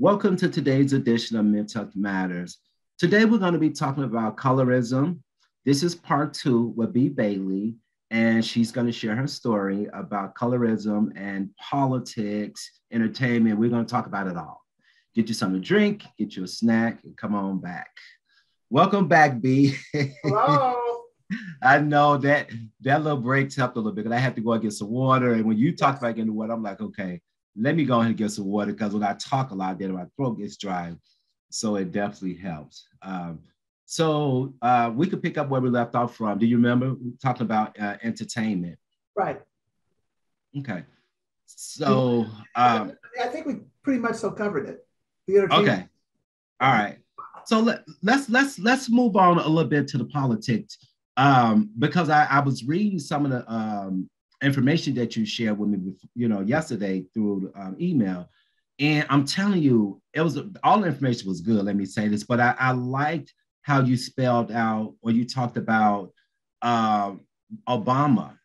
Welcome to today's edition of Mental Matters. Today we're going to be talking about colorism. This is part two with B. Bailey, and she's going to share her story about colorism and politics, entertainment. We're going to talk about it all. Get you something to drink, get you a snack, and come on back. Welcome back, B. Hello. I know that little break helped a little bit because I had to go and get some water. And when you talked about getting the water, I'm like, okay, let me go ahead and get some water because when I talk a lot, then my throat gets dry. So it definitely helps. So we could pick up where we left off from. Do you remember we talking about entertainment? Right. Okay. So I think we pretty much so covered it. The entertainment. Okay. All right. So let's move on a little bit to the politics. Because I was reading some of the information that you shared with me, yesterday through email, and I'm telling you, it was all the information was good. Let me say this, but I liked how you spelled out or you talked about Obama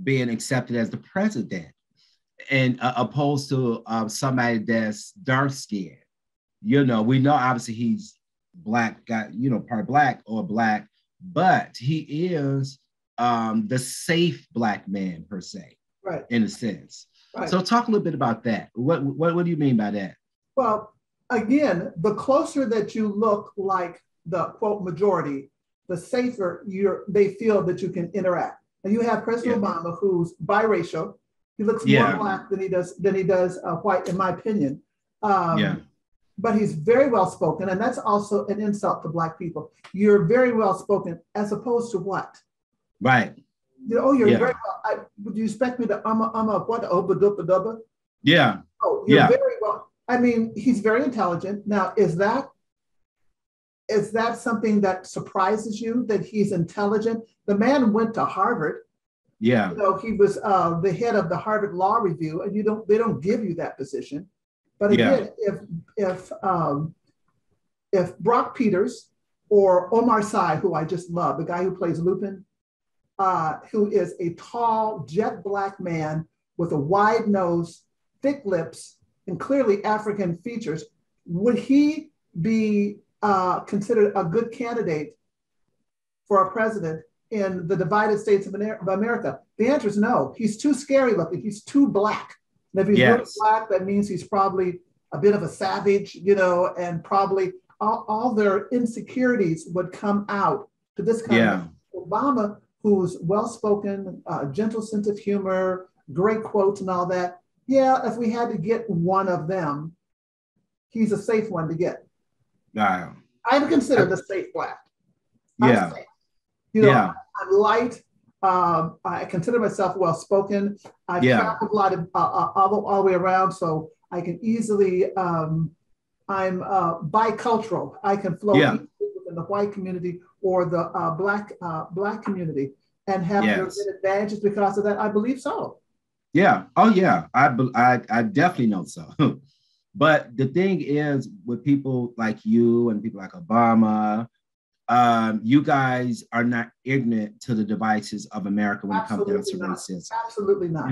being accepted as the president, and opposed to somebody that's dark skinned. We know obviously he's black, part black or black. But he is the safe black man per se, right? In a sense. Right. So talk a little bit about that. What do you mean by that? Well, again, the closer that you look like the quote majority, the safer they feel that you can interact. And you have President Obama, who's biracial. He looks more black than he does white, in my opinion. But he's very well spoken, and that's also an insult to Black people. You're very well spoken, as opposed to what? Right. You're very well. Would you expect me to what? Dubba? Yeah. Oh, you're very well. I mean, he's very intelligent. Now, is that something that surprises you that he's intelligent? The man went to Harvard. Yeah. He was the head of the Harvard Law Review, and they don't give you that position. But again, if Brock Peters or Omar Sy, who I just love, the guy who plays Lupin, who is a tall, jet black man with a wide nose, thick lips, and clearly African features, would he be considered a good candidate for a president in the divided states of America? The answer is no. He's too scary looking. He's too black. And if he's really black, that means he's probably a bit of a savage, and probably all their insecurities would come out to this kind of Obama, who's well-spoken, gentle sense of humor, great quotes and all that. Yeah, if we had to get one of them, he's a safe one to get. I would consider the safe black. I'm light. I consider myself well-spoken. I've traveled a lot of all the way around, so I can easily. I'm bicultural. I can flow within the white community or the black community, and have advantages because of that. I believe so. Yeah. Oh, yeah. I definitely know so. But the thing is, with people like you and people like Obama. You guys are not ignorant to the devices of America when it comes down to racism. Absolutely not.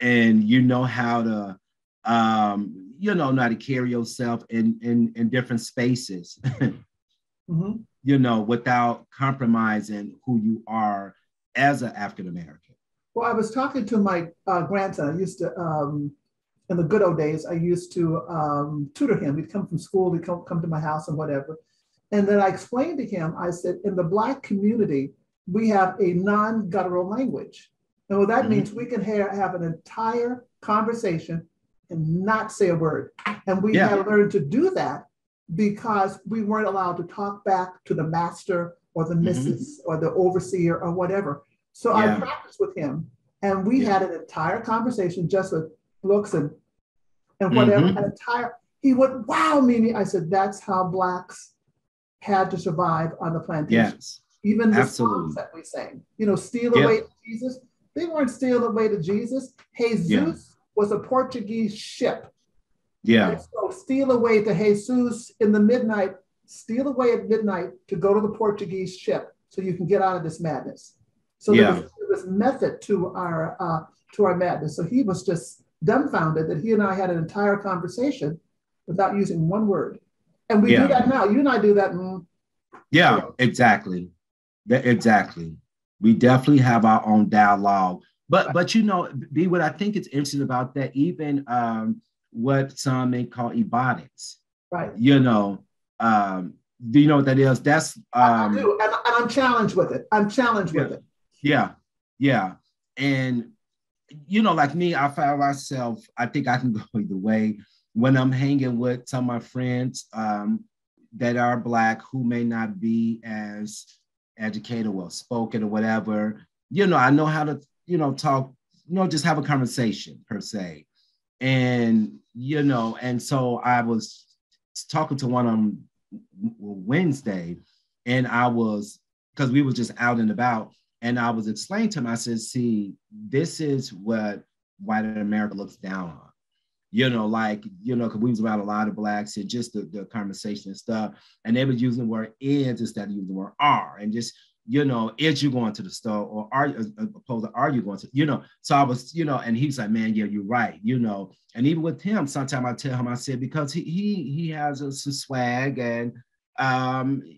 And you know how to, know how to carry yourself in different spaces, without compromising who you are as an African American. Well, I was talking to my grandson. I used to, in the good old days, I used to tutor him. He'd come from school, he'd come to my house and whatever. And then I explained to him, I said, in the Black community, we have a non-guttural language. And what that means, we can have an entire conversation and not say a word. And we have learned to do that because we weren't allowed to talk back to the master or the missus or the overseer or whatever. So I practiced with him, and we had an entire conversation just with looks and whatever. He would wow me. I said, that's how Blacks had to survive on the plantation. Yes, even the songs that we sang, steal away to Jesus. They weren't steal away to Jesus. Jesus was a Portuguese ship. And so steal away to Jesus in the midnight, steal away at midnight to go to the Portuguese ship so you can get out of this madness. So there was method to our madness. So he was just dumbfounded that he and I had an entire conversation without using one word. And we do Yeah. that now. You and I do that. Yeah, exactly. Exactly. We definitely have our own dialogue. But you know, B, what I think is interesting about that, even what some may call ebonics, Right. you know, do you know what that is? That's I do, and I'm challenged with it. I'm challenged yeah, with it. yeah, yeah. And you know, like me, I found myself, I think I can go either way when I'm hanging with some of my friends that are Black who may not be as educated or well spoken or whatever. You know, I know how to, you know, talk, you know, just have a conversation per se. And, you know, and so I was talking to one on Wednesday, and I was, because we were just out and about, and I was explaining to him, I said, see, this is what white America looks down on. You know, like, you know, because we was around a lot of Blacks and just the conversation and stuff. And they was using the word is instead of using the word are. And just, you know, is you going to the store or are you, opposed to are you going to, you know? So I was, you know, and he was like, man, yeah, you're right, you know. And even with him, sometimes I tell him, I said, because he has some swag and,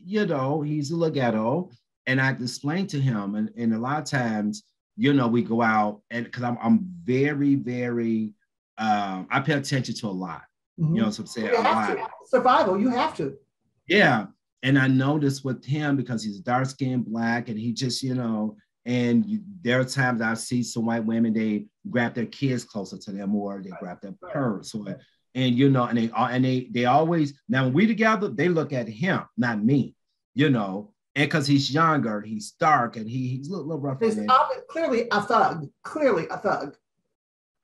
you know, he's a little ghetto. And I explained to him, and a lot of times, you know, we go out and because I'm very, very, I pay attention to a lot. Mm-hmm. You know, so I'm saying a lot. To. Survival, you have to. Yeah. And I noticed with him because he's dark skinned Black and he just, you know, and there are times I see some white women, they grab their kids closer to them or they grab their purse or, and, you know, and they always, now when we together, they look at him, not me, you know, and because he's younger, he's dark and he's a little rough. He's clearly a thug.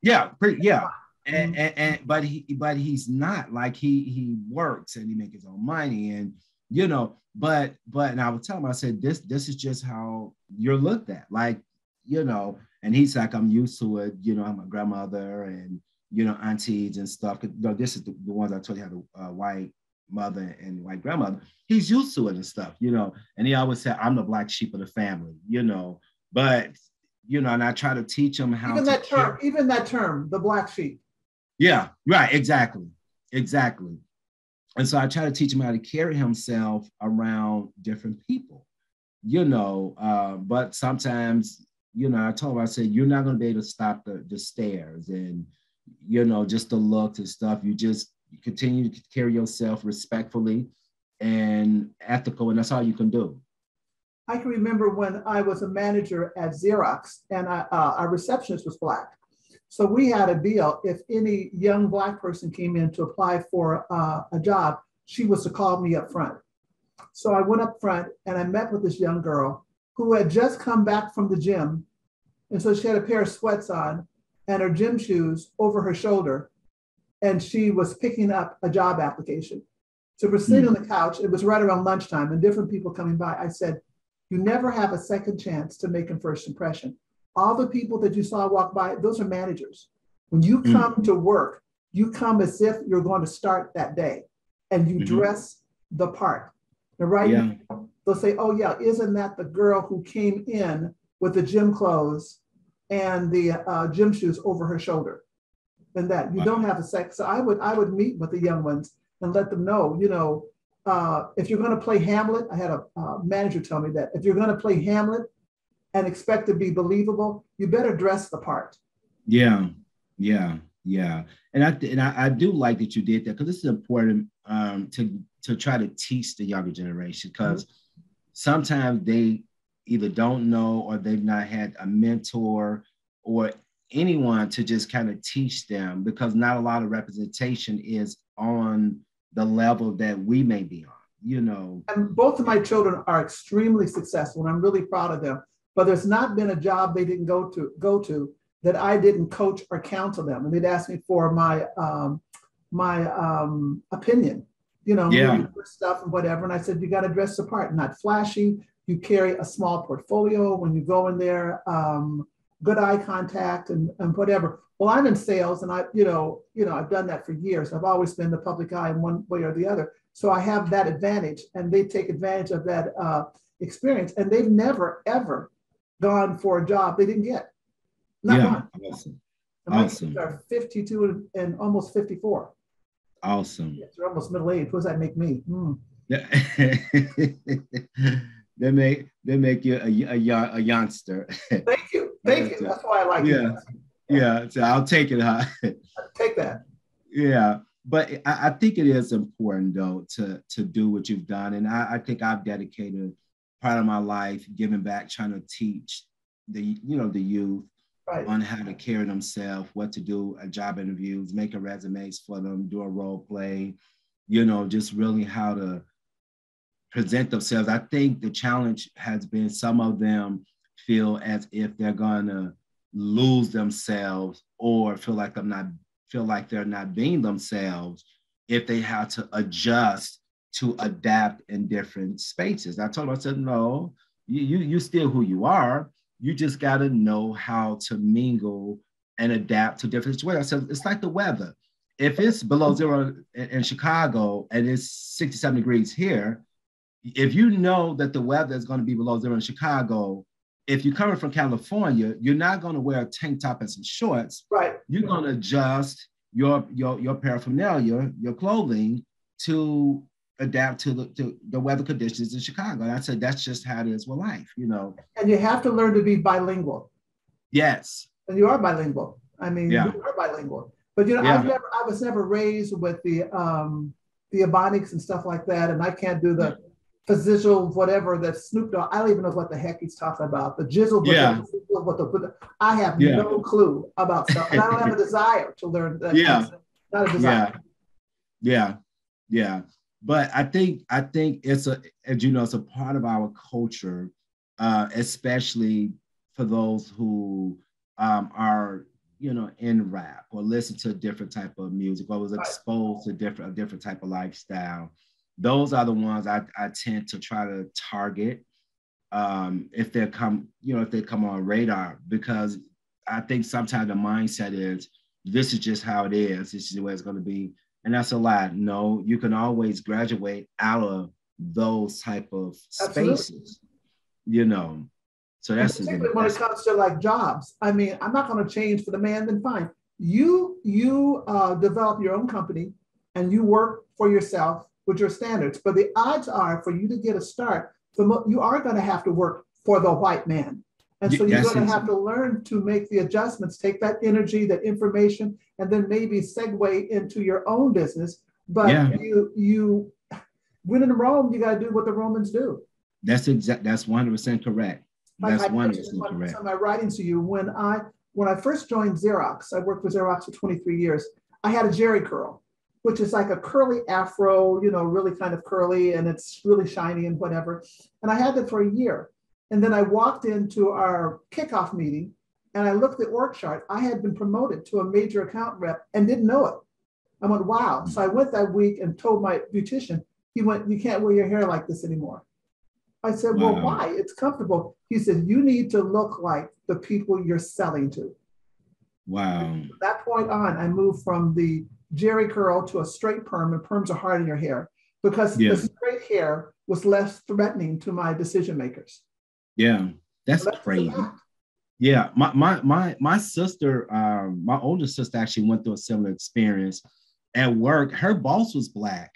Yeah, yeah. And but he's not like he works and he makes his own money and you know and I would tell him I said this is just how you're looked at like you know and he's like I'm used to it you know I'm a grandmother and you know aunties and stuff you know, this is the ones I told you had a white mother and white grandmother he's used to it and stuff you know and he always said I'm the black sheep of the family you know but you know and I try to teach him how even that term the black sheep. Yeah, right, exactly. And so I try to teach him how to carry himself around different people, you know. But sometimes, you know, I told him, I said, you're not going to be able to stop the stares and, you know, just the looks and stuff. You just continue to carry yourself respectfully and ethical, and that's all you can do. I can remember when I was a manager at Xerox and our receptionist was Black. So we had a deal. If any young Black person came in to apply for a job, she was to call me up front. So I went up front and I met with this young girl who had just come back from the gym. And so she had a pair of sweats on and her gym shoes over her shoulder. And she was picking up a job application. So we're sitting on the couch. It was right around lunchtime and different people coming by. I said, you never have a second chance to make a first impression. All the people that you saw walk by, those are managers. When you come to work, you come as if you're going to start that day and you dress the part. And right now, they'll say, oh yeah, isn't that the girl who came in with the gym clothes and the gym shoes over her shoulder? And that you don't have a sex. So I would meet with the young ones and let them know, you know, if you're going to play Hamlet, I had a manager tell me that if you're going to play Hamlet, and expect to be believable, you better dress the part. Yeah. And I do like that you did that because this is important to try to teach the younger generation because sometimes they either don't know or they've not had a mentor or anyone to just kind of teach them because not a lot of representation is on the level that we may be on, you know. And both of my children are extremely successful and I'm really proud of them. But there's not been a job they didn't go to that I didn't coach or counsel them. And they'd ask me for my opinion, you know, stuff and whatever. And I said, you got to dress the part, not flashy. You carry a small portfolio when you go in there, good eye contact and whatever. Well, I'm in sales and I've done that for years. I've always been the public eye in one way or the other. So I have that advantage and they take advantage of that experience. And they've never, ever gone for a job they didn't get. Not one. Awesome. And my kids are 52 and almost 54. Awesome. Yes, you're almost middle aged. What does that make me? Yeah. they make you a youngster. Thank you. Thank you. So, That's why I like you. yeah, yeah. So I'll take it, huh? Take that. Yeah, but I think it is important though to do what you've done, and I think I've dedicated part of my life giving back, trying to teach the youth Right. on how to carry themselves, what to do at job interviews, making resumes for them, do a role play, just really how to present themselves. I think the challenge has been some of them feel as if they're gonna lose themselves or feel like they're not being themselves if they have to adjust to adapt in different spaces. I told them, I said, no, you still who you are. You just gotta know how to mingle and adapt to different situations. I said, it's like the weather. If it's below zero in Chicago and it's 67 degrees here, if you know that the weather is going to be below zero in Chicago, if you're coming from California, you're not going to wear a tank top and some shorts. Right. You're going to adjust your paraphernalia, your clothing, to adapt to the weather conditions in Chicago. And I said that's just how it is with life. And you have to learn to be bilingual. Yes. And you are bilingual. I mean, Yeah. you are bilingual. But Yeah. I was never raised with the ebonics and stuff like that, and I can't do the physical whatever that Snoop Dogg. I don't even know what the heck he's talking about. The jizzle, Yeah. I have Yeah. no clue about stuff, and I don't have a desire to learn that. Yeah. Kind of stuff. Not a desire. Yeah. Yeah. But I think it's it's a part of our culture, especially for those who are in rap or listen to a different type of music or was Right. exposed to a different type of lifestyle. Those are the ones I tend to try to target, if they come on radar, because I think sometimes the mindset is this is just how it is. This is the way it's going to be, and that's a lie. No, you can always graduate out of those type of Absolutely. spaces. You know, so And that's particularly when it comes to like jobs. I mean, I'm not going to change for the man, then fine. You develop your own company and you work for yourself with your standards. But the odds are for you to get a start, you are going to have to work for the white man. And so you're going to have to learn to make the adjustments, take that energy, that information, and then maybe segue into your own business. But Yeah. you when in Rome, you got to do what the Romans do. That's 100% correct. Like That's I mentioned 100% in correct. some of my writings to you, when I first joined Xerox, I worked with Xerox for 23 years. I had a Jerry curl, which is like a curly afro, really kind of curly, and it's really shiny and whatever. And I had that for a year. And then I walked into our kickoff meeting and I looked at the org chart. I had been promoted to a major account rep and didn't know it. I went, wow. So I went that week and told my beautician, he went, you can't wear your hair like this anymore. I said, well, why? It's comfortable. He said, you need to look like the people you're selling to. Wow. From that point on, I moved from the Jerry curl to a straight perm, and perms are hard in your hair because the straight hair was less threatening to my decision makers. Yeah, that's crazy. Yeah, my sister, my older sister actually went through a similar experience at work. Her boss was Black.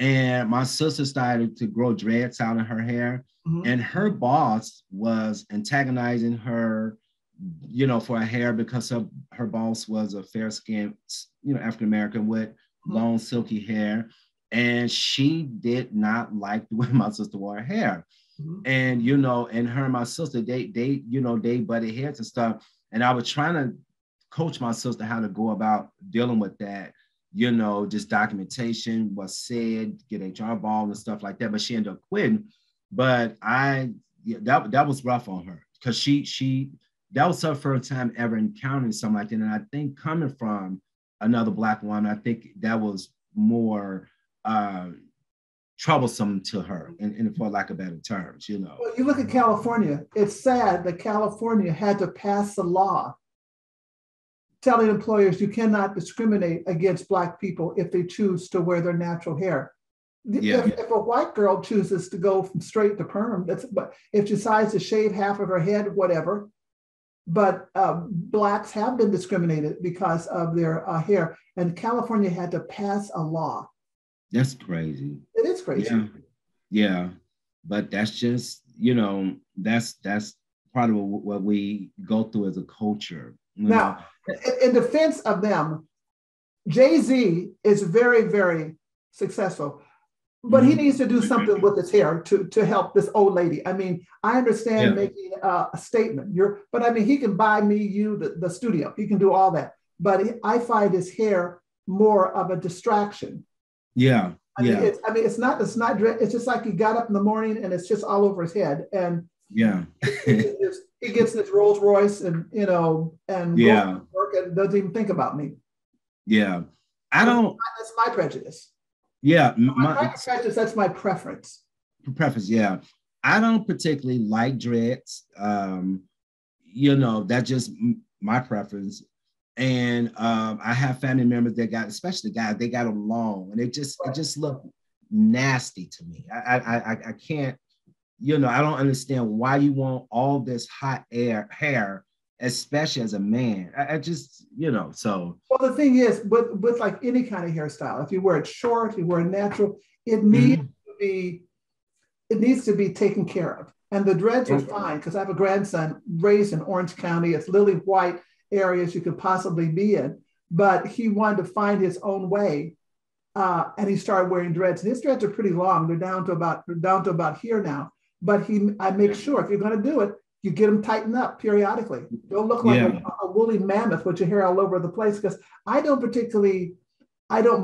And my sister started to grow dreads out in her hair. Mm-hmm. And her boss was antagonizing her, for her hair because her boss was a fair-skinned, African-American with long, silky hair. And she did not like the way my sister wore her hair. Mm-hmm. And her and my sister, they butted heads and stuff. And I was trying to coach my sister how to go about dealing with that. Just documentation, what's said, get HR involved and stuff like that. But she ended up quitting. But that was rough on her because that was her first time ever encountering something like that. And I think coming from another Black woman, I think that was more troublesome to her, and for lack of better terms, Well, you look at California. It's sad that California had to pass a law telling employers you cannot discriminate against Black people if they choose to wear their natural hair. Yeah. If a white girl chooses to go from straight to perm, but if she decides to shave half of her head, whatever, but Blacks have been discriminated because of their hair. And California had to pass a law. That's crazy. It is crazy. Yeah. Yeah. But that's just, you know, that's part of what we go through as a culture. Now, in defense of them, Jay-Z is very, very successful, but he needs to do something with his hair to help this old lady. I mean, I understand making a statement. But I mean, he can buy me, you, the studio. He can do all that. But I find his hair more of a distraction. Yeah. I mean, it's not. It's just like he got up in the morning and it's just all over his head. And he gets this Rolls Royce and goes to work and doesn't even think about me. Yeah, I don't. That's my prejudice. Yeah, my prejudice. That's my preference. Preference. Yeah, I don't particularly like dreads. That's just my preference. And I have family members that got, especially guys, they got them long, and it just looked nasty to me. I can't. I don't understand why you want all this hot hair, especially as a man. I just, so. Well, the thing is, with like any kind of hairstyle, if you wear it short, you wear it natural, it needs to be taken care of. And the dreads are fine because I have a grandson raised in Orange County. It's lily white areas you could possibly be in, but he wanted to find his own way. And he started wearing dreads. And his dreads are pretty long. They're down to about here now. But I make sure if you're going to do it, you get them tightened up periodically. Don't look like a woolly mammoth with your hair all over the place. Because I don't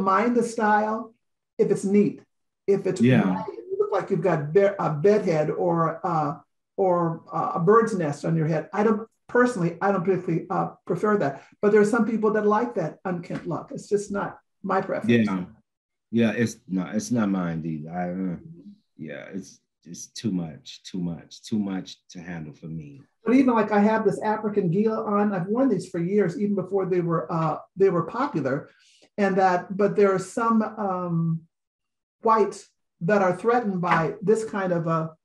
mind the style if it's neat. If it's white, you look like you've got a bedhead or a bird's nest on your head. I don't particularly prefer that. But there are some people that like that unkempt look. It's just not my preference. Yeah, it's not mine either. It's too much to handle for me. But even like I have this African Gila on. I've worn these for years, even before they were popular. But there are some whites that are threatened by this kind of a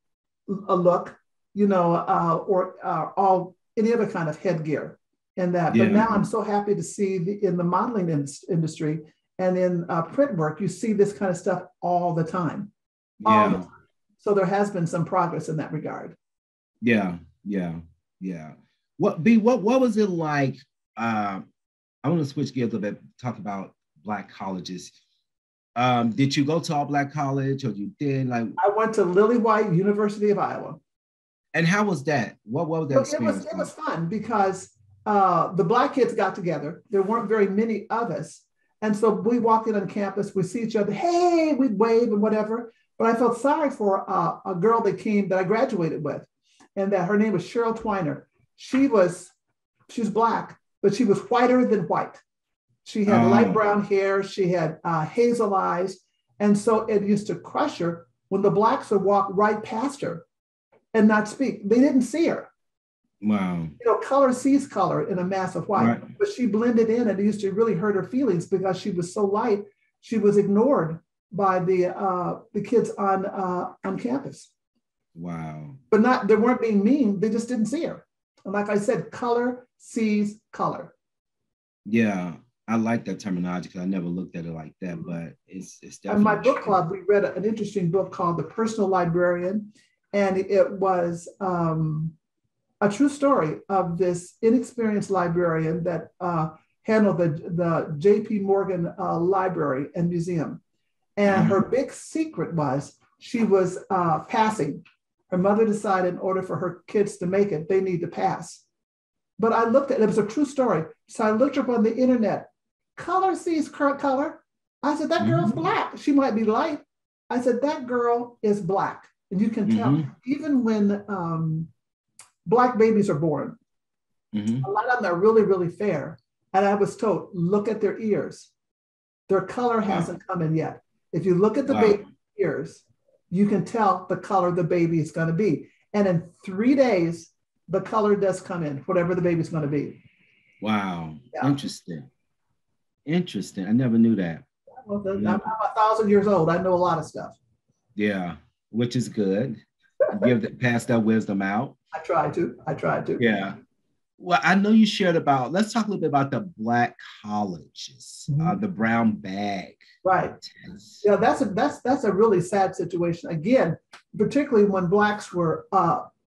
look, or any other kind of headgear. And that. But now I'm so happy to see in the modeling industry and in print work, you see this kind of stuff all the time. All the time. So there has been some progress in that regard. Yeah. What was it like? I want to switch gears a little bit, talk about Black colleges. Did you go to all Black college, or you did? Like, I went to Lily White, University of Iowa. And how was that? What was that experience? It was fun because the Black kids got together. There weren't very many of us. And so we walked in on campus, we see each other, hey, we'd wave and whatever. But I felt sorry for a girl that I graduated with, and that her name was Cheryl Twiner. She was Black, but she was whiter than white. She had light brown hair. She had hazel eyes. And so it used to crush her when the Blacks would walk right past her and not speak. They didn't see her. Wow. Color sees color in a mass of white, but she blended in, and it used to really hurt her feelings because she was so light. She was ignored by the kids on campus. Wow. But they weren't being mean, they just didn't see her. And like I said, color sees color. Yeah, I like that terminology because I never looked at it like that, but it's definitely. In my book club, we read an interesting book called The Personal Librarian, and it was a true story of this inexperienced librarian that handled the J.P. Morgan Library and Museum. And her big secret was she was passing. Her mother decided in order for her kids to make it, they need to pass. But I looked at it, it was a true story. So I looked up on the internet, color sees color. I said, that girl's Black. She might be light. I said, that girl is Black. And you can tell, even when Black babies are born, a lot of them are really, really fair. And I was told, look at their ears. Their color hasn't come in yet. If you look at the baby's ears, you can tell the color the baby is going to be. And in 3 days, the color does come in, whatever the baby's going to be. Wow. Yeah. Interesting. I never knew that. Well, I'm 1,000 years old. I know a lot of stuff. Yeah, which is good. Pass that wisdom out. I try to. Yeah. Well, I know you shared about, let's talk a little bit about the Black colleges, Mhm. the brown bag Right. test. Yeah, that's a really sad situation. Again, particularly when Blacks were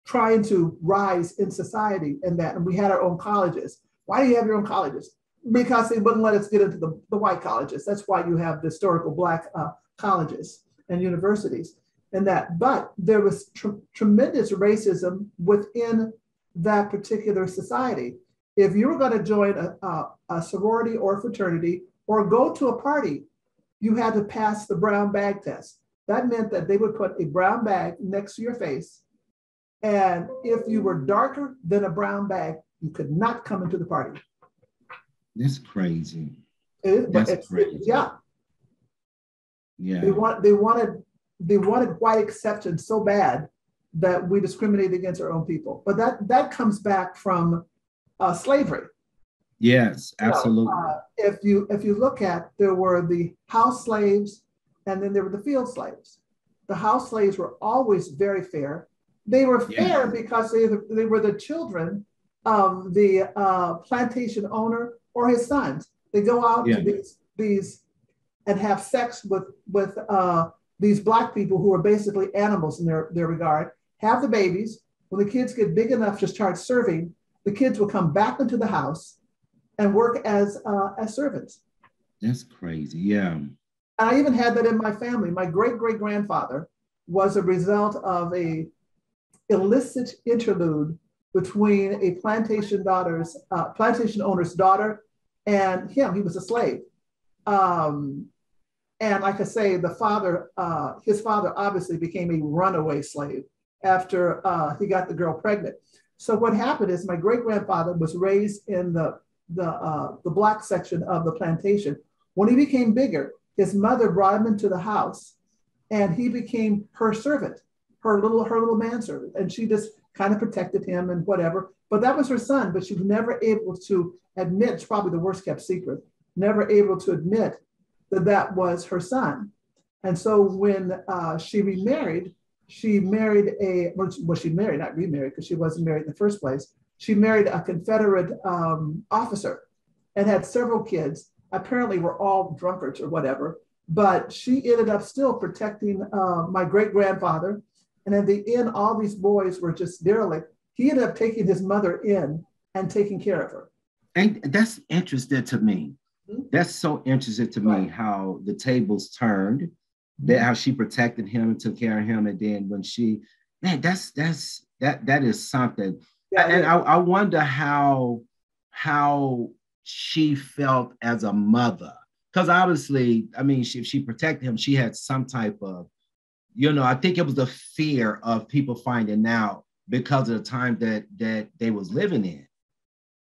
trying to rise in society and that, and we had our own colleges. Why do you have your own colleges? Because they wouldn't let us get into the white colleges. That's why you have the historical Black colleges and universities and that. But there was tremendous racism within that particular society. If you were going to join a sorority or fraternity or go to a party, you had to pass the brown bag test. That meant that they would put a brown bag next to your face. And if you were darker than a brown bag, you could not come into the party. That's crazy. But That's crazy. yeah, they Yeah. want they wanted white acceptance so bad that we discriminate against our own people. But that comes back from slavery. Yes, You know, absolutely. if you look at, there were the house slaves, and then there were the field slaves. The house slaves were always very fair. They were Yeah. fair because they were the children of the plantation owner or his sons. They go out to Yeah. these and have sex with these black people who are basically animals in their regard. Have the babies. When the kids get big enough to start serving, the kids will come back into the house and work as servants. That's crazy. Yeah. I even had that in my family. My great great grandfather was a result of a illicit interlude between a plantation owner's daughter and him. He was a slave. Um, and like I say, his father obviously became a runaway slave after he got the girl pregnant. So what happened is my great grandfather was raised in the black section of the plantation. When he became bigger, his mother brought him into the house, and he became her servant, her little manservant, and she just kind of protected him and whatever. But that was her son. But she was never able to admit. It's probably the worst kept secret. Never able to admit that that was her son. And so when she remarried, she married she married, not remarried, because she wasn't married in the first place. She married a Confederate officer and had several kids. Apparently, were all drunkards or whatever. But she ended up still protecting my great grandfather. And at the end, all these boys were just derelict. He ended up taking his mother in and taking care of her. And that's interesting to me. Mm-hmm. That's so interesting to me Right. how the tables turned, that Mm-hmm. how she protected him and took care of him. And then when she, man, that is something. Yeah, it And is. I wonder how she felt as a mother. Because obviously, I mean, if she protected him, she had some type of, I think it was the fear of people finding out because of the time that they was living in.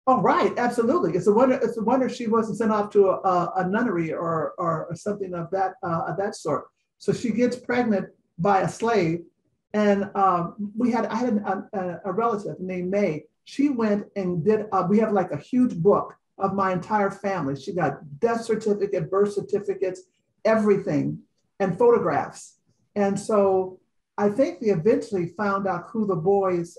Oh, right, absolutely. It's a wonder she wasn't sent off to a nunnery or something of that sort. So she gets pregnant by a slave, and I had a relative named May. She went and did. We have like a huge book of my entire family. She got death certificate, birth certificates, everything, and photographs. And so I think they eventually found out who the boys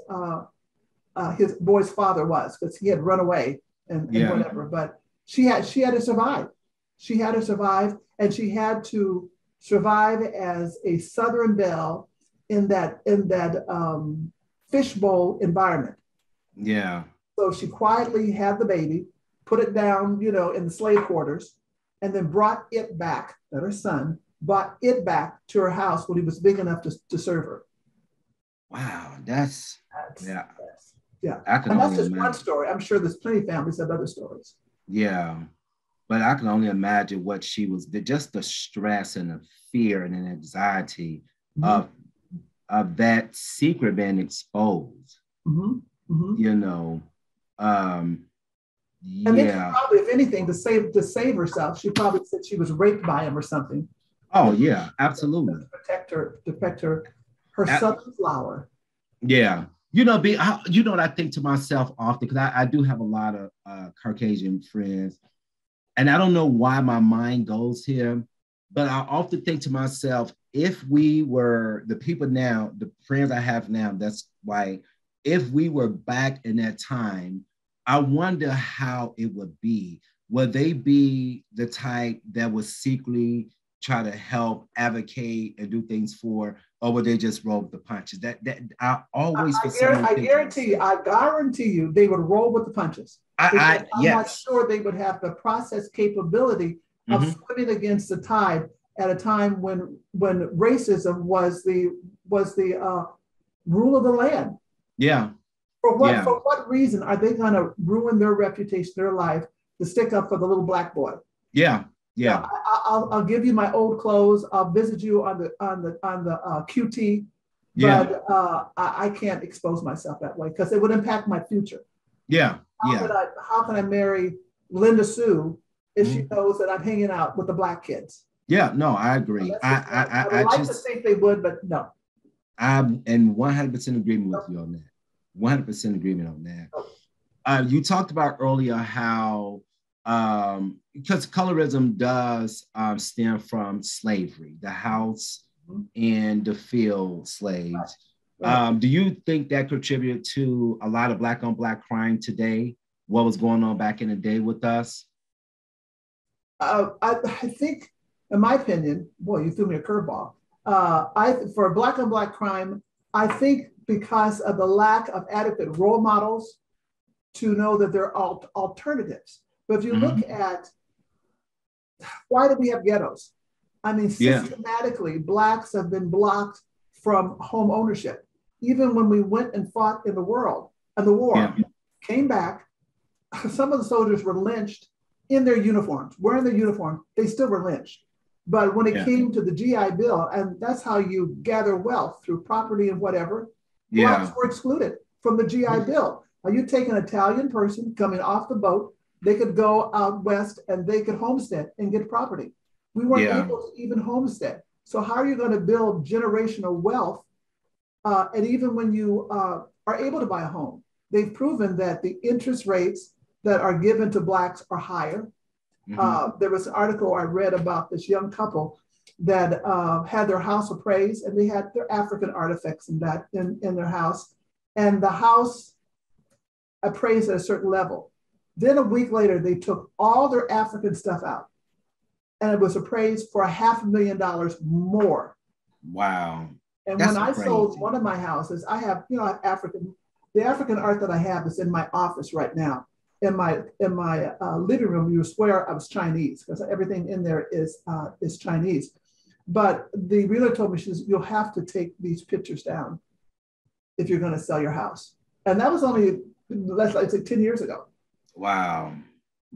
his boy's father was, because he had run away and Yeah. whatever. But she had to survive. She had to survive, and she had to survive as a Southern belle in that fishbowl environment. Yeah. So she quietly had the baby, put it down, in the slave quarters, and then brought it back. That her son brought it back to her house when he was big enough to serve her. Wow. That's, That's, yeah. yeah, I can and that's only just one imagine. story. I'm sure there's plenty of families that have other stories. Yeah. But I can only imagine what she was, just the stress and the fear and the anxiety Mm-hmm. of that secret being exposed, Mm-hmm. Mm-hmm. you know. Um, And then she yeah. probably, if anything, to save herself, she probably said she was raped by him or something. Oh You know, yeah, to absolutely. protect her A- southern flower. yeah. What I think to myself often, because I do have a lot of Caucasian friends, and I don't know why my mind goes here, but I often think to myself, if we were the people now, the friends I have now, that's why, if we were back in that time, I wonder how it would be. Would they be the type that would secretly try to help advocate and do things for, or would they just roll with the punches? That I always for some I reason guarantee you, I guarantee you, they would roll with the punches. Because I'm not yes. sure they would have the process capability of swimming against the tide at a time when racism was the rule of the land. Yeah. For what reason are they going to ruin their reputation, their life, to stick up for the little black boy? Yeah. Yeah. I'll give you my old clothes. I'll visit you on the QT, but I can't expose myself that way because it would impact my future. Yeah. How can I marry Linda Sue if she knows that I'm hanging out with the black kids? Yeah. No, I agree. I would like to think they would, but no. I'm in 100% agreement with you on that. 100% agreement on that. You talked about earlier how because colorism does stem from slavery, the house and the field slaves. Right. Do you think that contributed to a lot of black on black crime today? What was going on back in the day with us? I think, in my opinion, boy, you threw me a curveball. For black on black crime, I think because of the lack of adequate role models to know that there are alternatives. But if you look at why do we have ghettos? I mean, systematically, Blacks have been blocked from home ownership. Even when we went and fought in the war, came back, some of the soldiers were lynched in their uniforms, wearing their uniform, they still were lynched. But when it came to the GI Bill, and that's how you gather wealth through property and whatever, Blacks were excluded from the GI Bill. Now you take an Italian person coming off the boat, they could go out west and they could homestead and get property. We weren't able to even homestead. So how are you going to build generational wealth? And even when you are able to buy a home, they've proven that the interest rates that are given to Blacks are higher. There was an article I read about this young couple that had their house appraised, and they had their African artifacts in their house, and the house appraised at a certain level. Then a week later, they took all their African stuff out, and it was appraised for $500,000 more. Wow! And when I sold one of my houses, I have the African art that I have is in my office right now. In my living room, you swear I was Chinese because everything in there is Chinese. But the realtor told me, she says, you'll have to take these pictures down if you're going to sell your house. And that was only, let's say 10 years ago. Wow.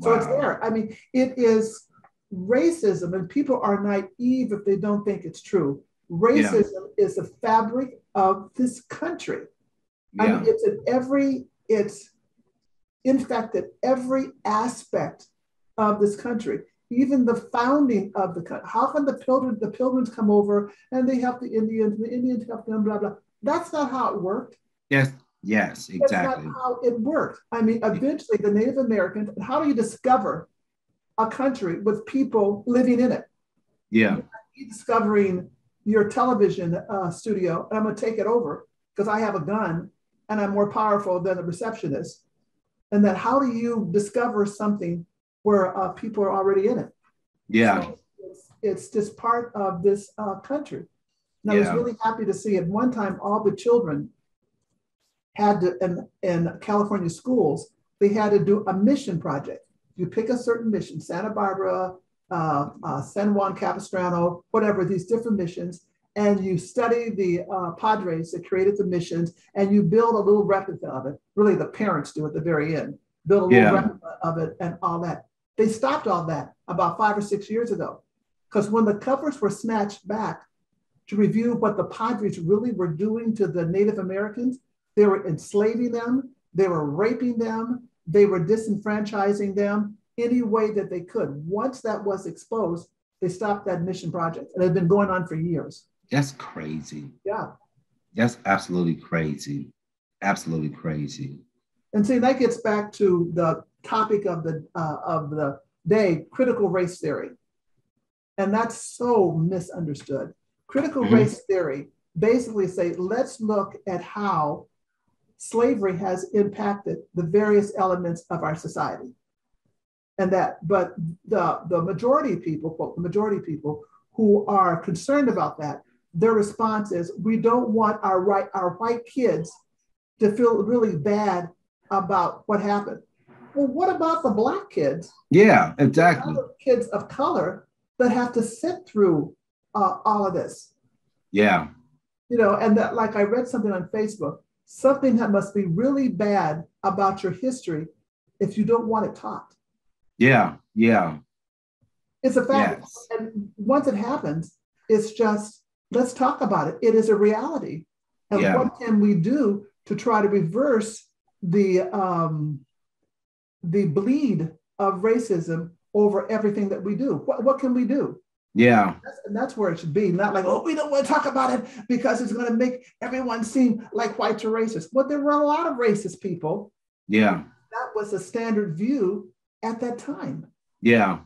So it's there. I mean, it is racism, and people are naive if they don't think it's true. Racism is the fabric of this country. I mean, it's infected every aspect of this country, even the founding of the country. How can the pilgrims come over and they help the Indians help them, blah, blah. That's not how it worked. Yes, exactly. That's not how it worked. I mean, eventually the Native Americans, and how do you discover a country with people living in it? Yeah. You're discovering your television studio, and I'm going to take it over because I have a gun and I'm more powerful than the receptionist. And then how do you discover something where people are already in it? Yeah. So it's just part of this country. And I was really happy to see at one time all the children had to, in California schools, they had to do a mission project. You pick a certain mission, Santa Barbara, San Juan Capistrano, whatever, these different missions, and you study the padres that created the missions, and you build a little replica of it. Really, the parents do at the very end, build a little replica of it and all that. They stopped all that about 5 or 6 years ago, because when the covers were snatched back to review what the padres really were doing to the Native Americans, they were enslaving them, they were raping them, they were disenfranchising them any way that they could. Once that was exposed, they stopped that mission project, and it had been going on for years. That's crazy. Yeah. That's absolutely crazy. Absolutely crazy. And see, that gets back to the topic of the day, critical race theory. And that's so misunderstood. Critical race theory basically say, let's look at how slavery has impacted the various elements of our society. And that, but the majority of people, quote, the majority of people who are concerned about that, their response is, we don't want our white kids to feel really bad about what happened. Well, what about the Black kids? Yeah, exactly. Kids of color that have to sit through all of this. Yeah. You know, and that, like, I read something on Facebook, something that must be really bad about your history if you don't want it taught. Yeah, yeah. It's a fact. Yes. And once it happens, it's just, let's talk about it. It is a reality. And what can we do to try to reverse the bleed of racism over everything that we do? What can we do? Yeah. That's where it should be. Not like, oh, we don't want to talk about it because it's going to make everyone seem like whites are racist. But there were a lot of racist people. Yeah. That was a standard view at that time. Yeah.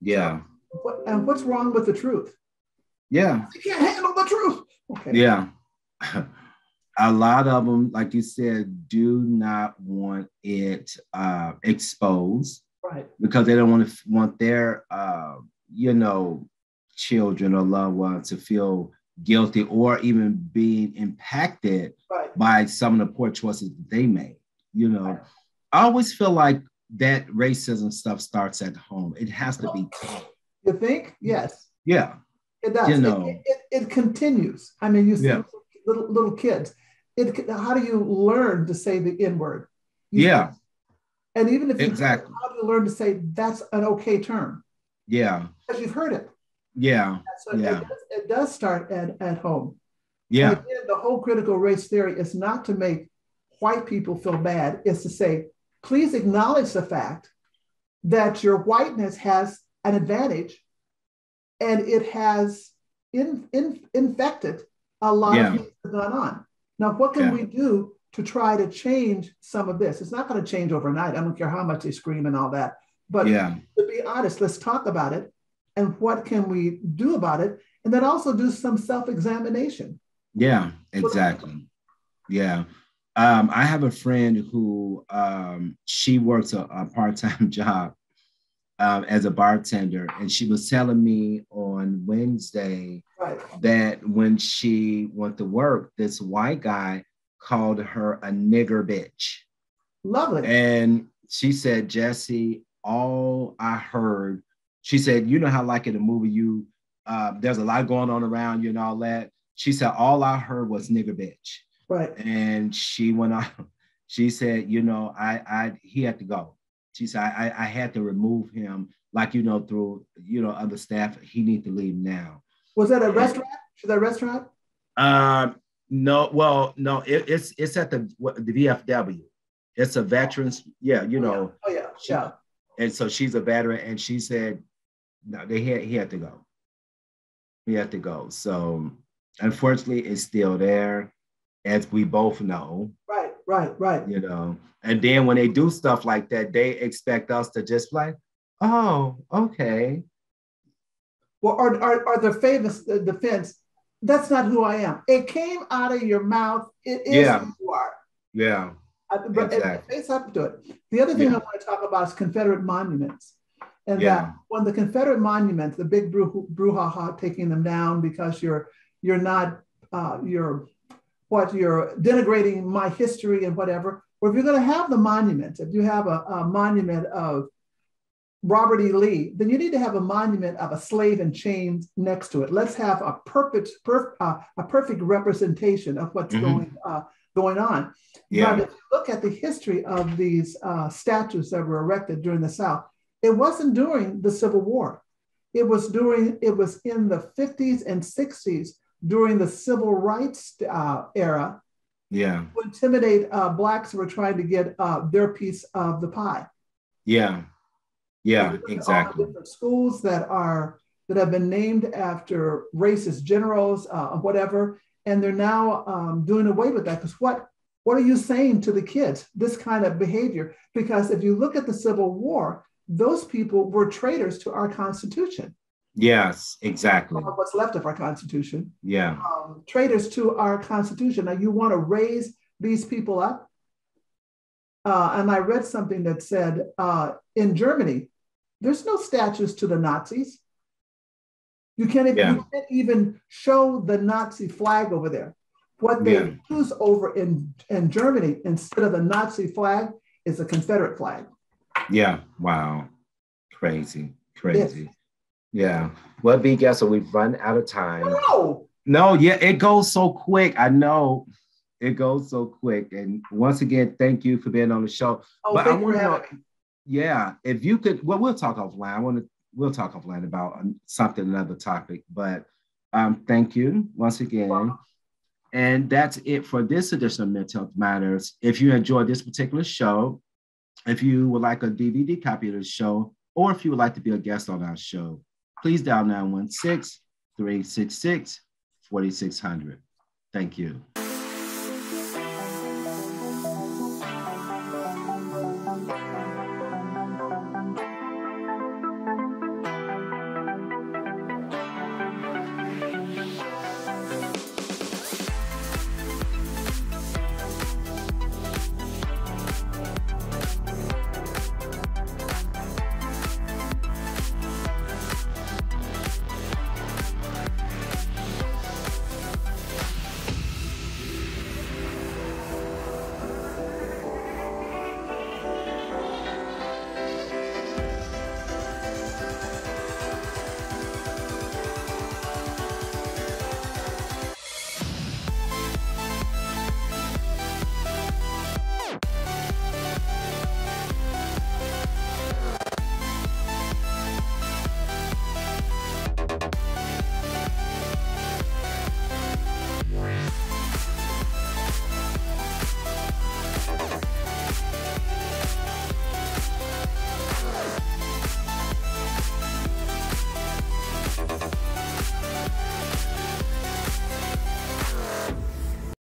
Yeah. So, and what's wrong with the truth? Yeah. You can't handle the truth. Okay. Yeah. A lot of them, like you said, do not want it exposed. Right. Because they don't want their children or loved ones to feel guilty or even being impacted by some of the poor choices that they made. Right. I always feel like that racism stuff starts at home. It has to be taught. You think? Yes. Yeah. It does. It continues. I mean, you see little kids. How do you learn to say the N-word? And even if you how do you learn to say that's an okay term? Yeah. Because you've heard it. Yeah. So it does start at home. Yeah. And again, the whole critical race theory is not to make white people feel bad. It's to say, please acknowledge the fact that your whiteness has an advantage and it has infected a lot of things that have gone on. Now, what can we do to try to change some of this? It's not going to change overnight. I don't care how much they scream and all that. But to be honest, let's talk about it. And what can we do about it? And then also do some self-examination. Yeah, exactly. Yeah. I have a friend who she works a part-time job as a bartender. And she was telling me on Wednesday that when she went to work, this white guy called her a nigger bitch. Lovely. And she said, Jesse, all I heard, she said, you know how like in a movie, there's a lot going on around you and all that. She said, all I heard was nigger bitch. Right. And she went on, she said, he had to go. She said, I had to remove him, like, through, other staff. He need to leave now. Was that a restaurant? Was that a restaurant? No, well, no, it's at the VFW. It's a veterans, Oh, yeah. And so she's a veteran, and she said, no, he had to go. He had to go. So unfortunately, it's still there, as we both know. Right. And then when they do stuff like that, they expect us to just like, oh, okay. Well, or the famous defense, that's not who I am. It came out of your mouth. It is who you are. Yeah. But exactly. Face up to it. The other thing I want to talk about is Confederate monuments. And that when the Confederate monuments, the big brouhaha taking them down because you're denigrating my history and whatever. Or if you're going to have the monuments, if you have a monument of Robert E. Lee, then you need to have a monument of a slave in chains next to it. Let's have a perfect representation of what's going on. Yeah. But if you look at the history of these statues that were erected during the South, it wasn't during the Civil War. It was in the 50s and 60s during the Civil Rights era. Yeah. To intimidate Blacks who were trying to get their piece of the pie. Yeah. Yeah, exactly. All the different schools that have been named after racist generals, whatever, and they're now doing away with that. Because what are you saying to the kids? This kind of behavior? Because if you look at the Civil War, those people were traitors to our Constitution. Yes, exactly. What's left of our Constitution. Yeah. Traitors to our Constitution. Now you want to raise these people up. And I read something that said in Germany, there's no statues to the Nazis. You can't even show the Nazi flag over there. What they use over in Germany instead of the Nazi flag is a Confederate flag. Yeah. Wow. Crazy. Yes. Yeah. Well, B, guess what? We've run out of time. No, yeah, it goes so quick. I know it goes so quick. And once again, thank you for being on the show. But I want to know, if you could, well, we'll talk offline. We'll talk offline about something, another topic. But thank you once again. And that's it for this edition of Mental Health Matters. If you enjoyed this particular show, if you would like a DVD copy of the show, or if you would like to be a guest on our show, please dial 916-366-4600. Thank you.